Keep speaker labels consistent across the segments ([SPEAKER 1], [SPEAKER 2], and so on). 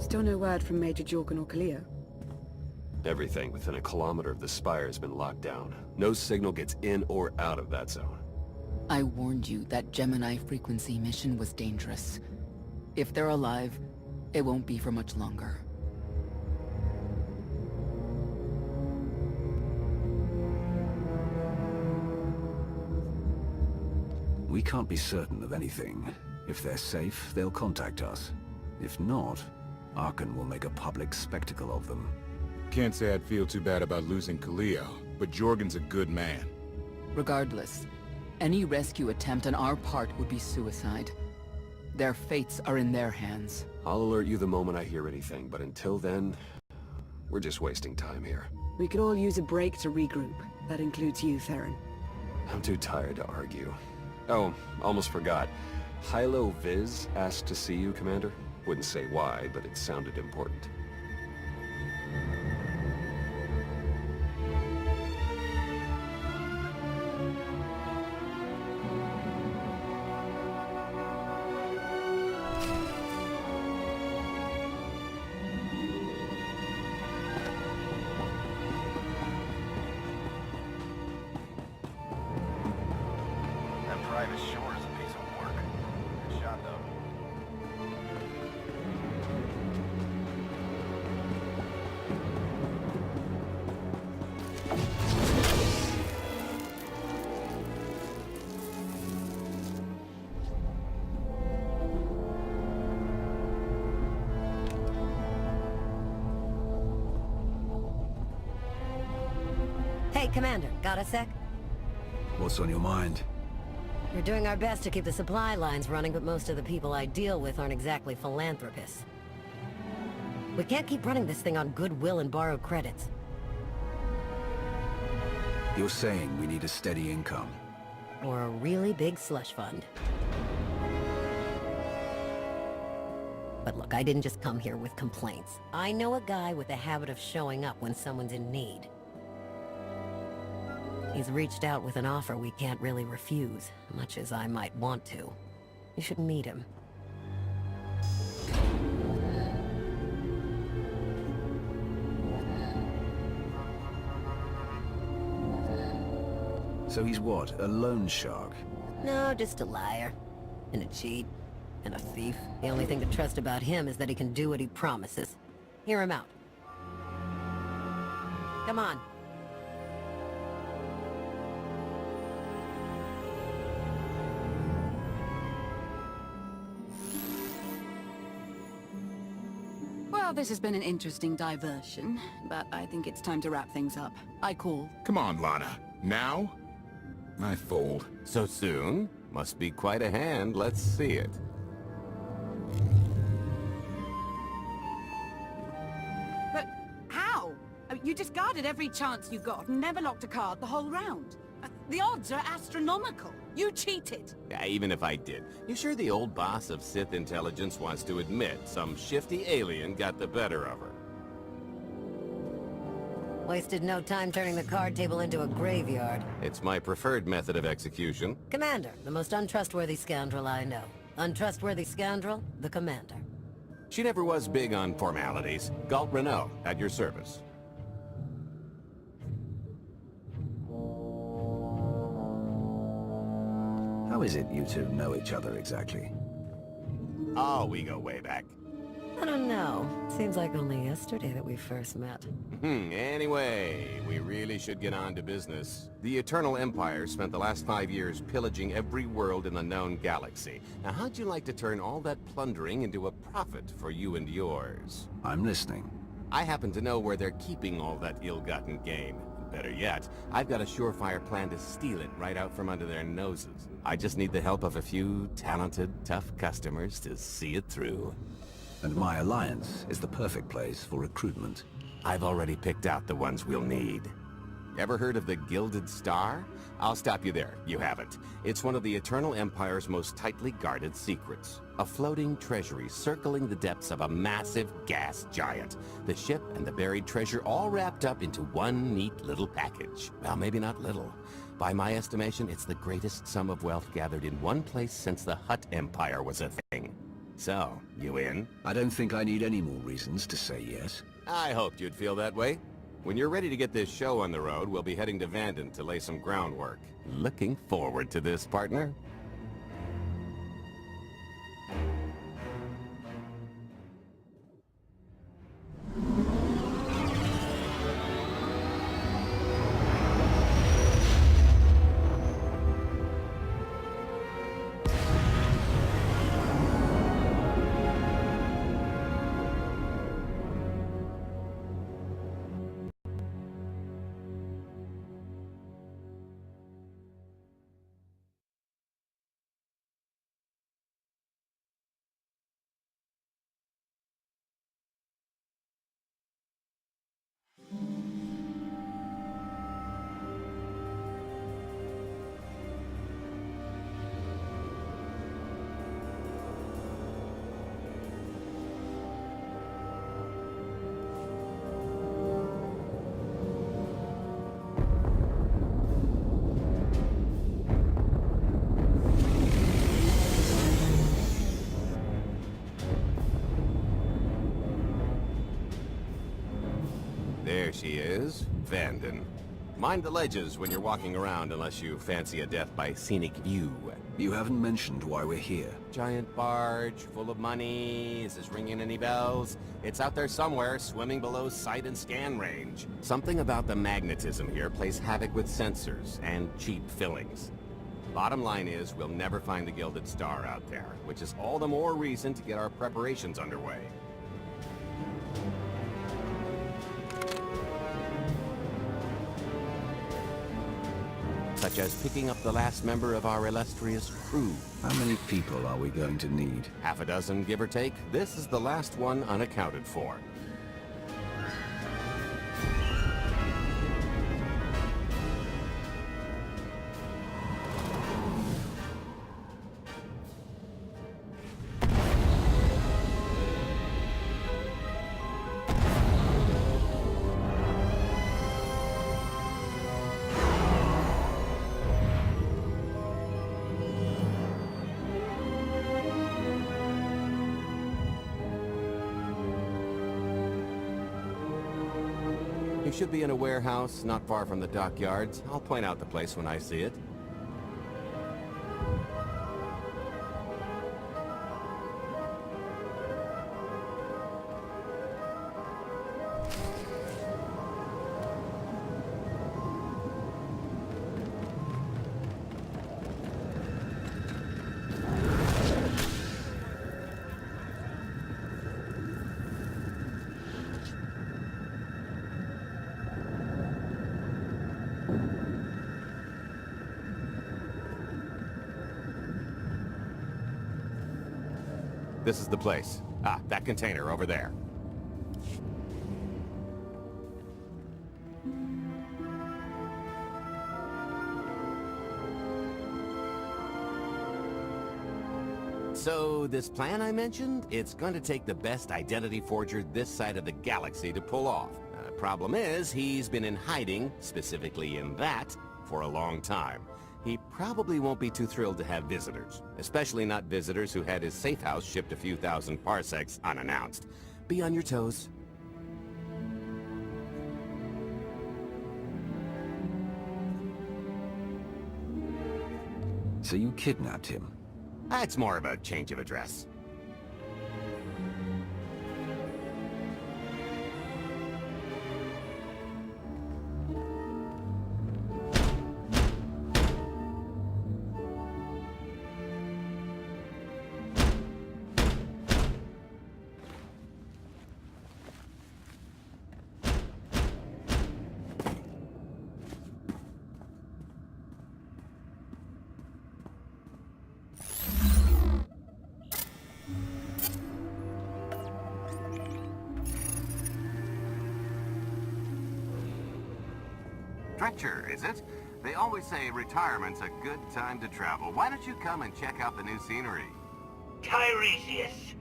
[SPEAKER 1] Still no word from Major Jorgen or Kalia?
[SPEAKER 2] Everything within a kilometer of the spire has been locked down. No signal gets in or out of that zone.
[SPEAKER 3] I warned you that Gemini frequency mission was dangerous. If they're alive, it won't be for much longer.
[SPEAKER 4] We can't be certain of anything. If they're safe, they'll contact us. If not, Archon will make a public spectacle of them.
[SPEAKER 5] Can't say I'd feel too bad about losing Khalil, but Jorgen's a good man.
[SPEAKER 3] Regardless, any rescue attempt on our part would be suicide. Their fates are in their hands.
[SPEAKER 2] I'll alert you the moment I hear anything, but until then, we're just wasting time here.
[SPEAKER 1] We could all use a break to regroup. That includes you, Theron.
[SPEAKER 2] I'm too tired to argue. Oh, almost forgot. Hylo Viz asked to see you, Commander. Wouldn't say why, but it sounded important.
[SPEAKER 6] Private shore is a piece of work. Good shot, though.
[SPEAKER 7] Hey, Commander, got a sec?
[SPEAKER 4] What's on your mind?
[SPEAKER 7] We're doing our best to keep the supply lines running, but most of the people I deal with aren't exactly philanthropists. We can't keep running this thing on goodwill and borrowed credits.
[SPEAKER 4] You're saying we need a steady income.
[SPEAKER 7] Or a really big slush fund. But look, I didn't just come here with complaints. I know a guy with a habit of showing up when someone's in need. He's reached out with an offer we can't really refuse, much as I might want to. You should meet him.
[SPEAKER 4] So he's what, a loan shark?
[SPEAKER 7] No, just a liar. And a cheat. And a thief. The only thing to trust about him is that he can do what he promises. Hear him out. Come on.
[SPEAKER 3] Well, this has been an interesting diversion, but I think it's time to wrap things up. I call.
[SPEAKER 5] Come on, Lana. Now? I fold.
[SPEAKER 8] So soon? Must be quite a hand. Let's see it.
[SPEAKER 9] But how? I mean, you discarded every chance you got and never locked a card the whole round. The odds are astronomical. You cheated.
[SPEAKER 8] Yeah, even if I did. You sure the old boss of Sith intelligence wants to admit some shifty alien got the better of her?
[SPEAKER 7] Wasted no time turning the card table into a graveyard.
[SPEAKER 8] It's my preferred method of execution.
[SPEAKER 7] Commander, the most untrustworthy scoundrel I know. Untrustworthy scoundrel, the Commander.
[SPEAKER 8] She never was big on formalities. Galt Renault, at your service.
[SPEAKER 4] How is it you two know each other exactly?
[SPEAKER 8] Oh, we go way back.
[SPEAKER 7] I don't know. Seems like only yesterday that we first met.
[SPEAKER 8] Anyway, we really should get on to business. The Eternal Empire spent the last 5 years pillaging every world in the known galaxy. Now, how'd you like to turn all that plundering into a profit for you and yours?
[SPEAKER 4] I'm listening.
[SPEAKER 8] I happen to know where they're keeping all that ill-gotten gain. Better yet, I've got a surefire plan to steal it right out from under their noses. I just need the help of a few talented, tough customers to see it through.
[SPEAKER 4] And my alliance is the perfect place for recruitment.
[SPEAKER 8] I've already picked out the ones we'll need. Ever heard of the Gilded Star? I'll stop you there. You haven't. It's one of the Eternal Empire's most tightly guarded secrets. A floating treasury circling the depths of a massive gas giant. The ship and the buried treasure all wrapped up into one neat little package. Well, maybe not little. By my estimation, it's the greatest sum of wealth gathered in one place since the Hutt Empire was a thing. So, you in?
[SPEAKER 4] I don't think I need any more reasons to say yes.
[SPEAKER 8] I hoped you'd feel that way. When you're ready to get this show on the road, we'll be heading to Vanden to lay some groundwork. Looking forward to this, partner. There she is, Vanden. Mind the ledges when you're walking around unless you fancy a death by scenic view.
[SPEAKER 4] You haven't mentioned why we're here.
[SPEAKER 8] Giant barge, full of money. Is this ringing any bells? It's out there somewhere, swimming below sight and scan range. Something about the magnetism here plays havoc with sensors and cheap fillings. Bottom line is, we'll never find the Gilded Star out there, which is all the more reason to get our preparations underway. Such as picking up the last member of our illustrious crew.
[SPEAKER 4] How many people are we going to need?
[SPEAKER 8] Half a dozen, give or take. This is the last one unaccounted for. You should be in a warehouse not far from the dockyards. I'll point out the place when I see it. This is the place. Ah, that container over there. So, this plan I mentioned, it's going to take the best identity forger this side of the galaxy to pull off. Problem is, he's been in hiding, specifically in that, for a long time. He probably won't be too thrilled to have visitors, especially not visitors who had his safe house shipped a few thousand parsecs unannounced. Be on your toes.
[SPEAKER 4] So you kidnapped him?
[SPEAKER 8] It's more of a change of address. Stretcher, is it? They always say retirement's a good time to travel. Why don't you come and check out the new scenery?
[SPEAKER 10] Tiresias,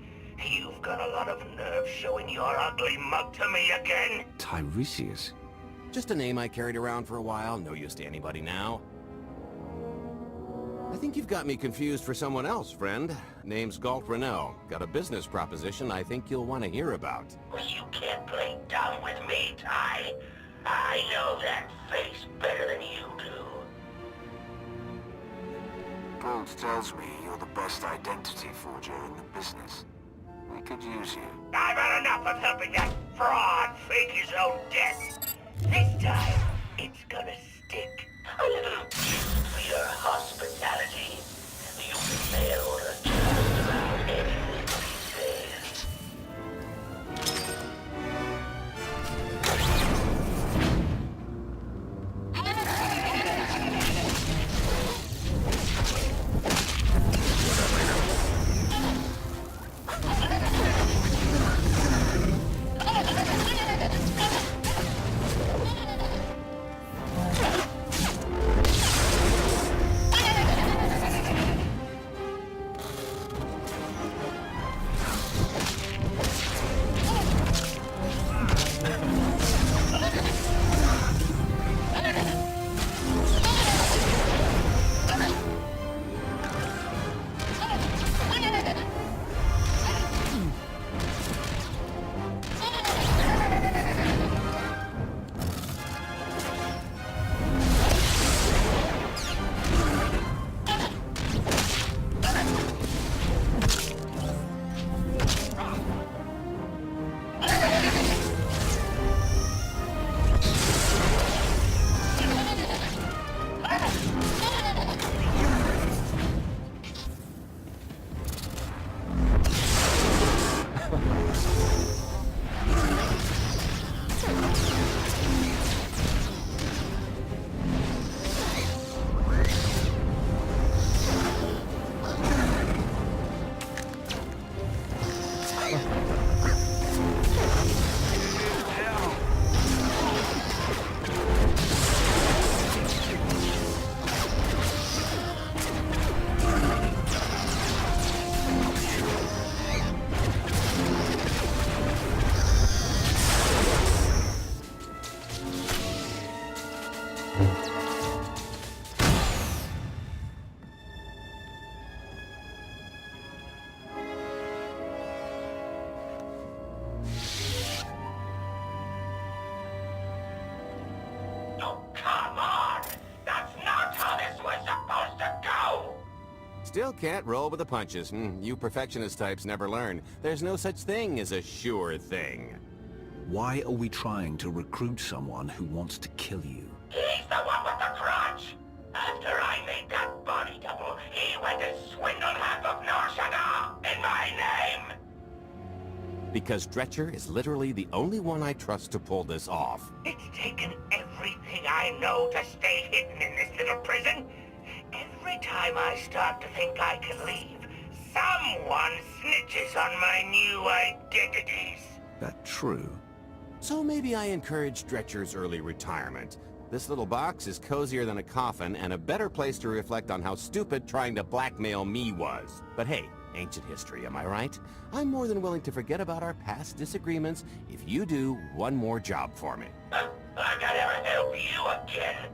[SPEAKER 10] you've got a lot of nerve showing your ugly mug to me again.
[SPEAKER 4] Tiresias?
[SPEAKER 8] Just a name I carried around for a while, no use to anybody now. think you've got me confused for someone else, friend. Name's Galt Renault. Got a business proposition I think you'll want to hear about.
[SPEAKER 10] Well, you can't play dumb with me, Ty. I know that face better than you do.
[SPEAKER 4] Galt tells me you're the best identity forger in the business. We could use you.
[SPEAKER 10] I've had enough of helping that fraud fake his own death. This time, it's gonna stick. A little gift for your hospitality. You can mail or turn around anything these days. Oh, come on! That's not how this was supposed to go!
[SPEAKER 8] Still can't roll with the punches. You perfectionist types never learn. There's no such thing as a sure thing.
[SPEAKER 4] Why are we trying to recruit someone who wants to kill you?
[SPEAKER 10] He's the one with the crutch! After I made that body double, he went and swindled half of Nar Shaddaa in my name!
[SPEAKER 8] Because Dretcher is literally the only one I trust to pull this off.
[SPEAKER 10] It's taken everything I know to stay hidden in this little prison. Every time I start to think I can leave, someone snitches on my new identities.
[SPEAKER 4] That true?
[SPEAKER 8] So maybe I encourage Dretcher's early retirement. This little box is cozier than a coffin and a better place to reflect on how stupid trying to blackmail me was. But hey, ancient history, am I right? I'm more than willing to forget about our past disagreements if you do one more job for me.
[SPEAKER 10] I gotta help you again.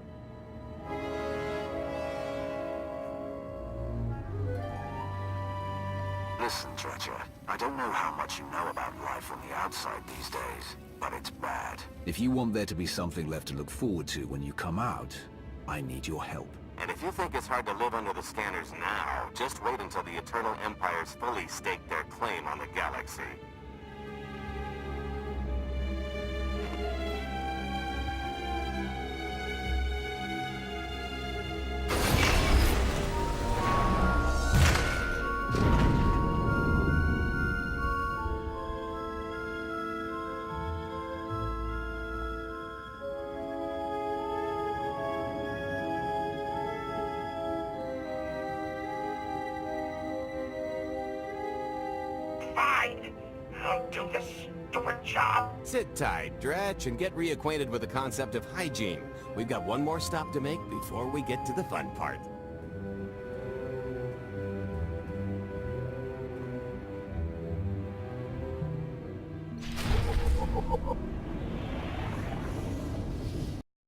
[SPEAKER 4] Listen, Dretcher, I don't know how much you know about life on the outside these days, but it's bad. If you want there to be something left to look forward to when you come out, I need your help.
[SPEAKER 8] And if you think it's hard to live under the scanners now, just wait until the Eternal Empires fully stake their claim on the galaxy.
[SPEAKER 10] Fine. I'll do this stupid job.
[SPEAKER 8] Sit tight, Dretch, and get reacquainted with the concept of hygiene. We've got one more stop to make before we get to the fun part.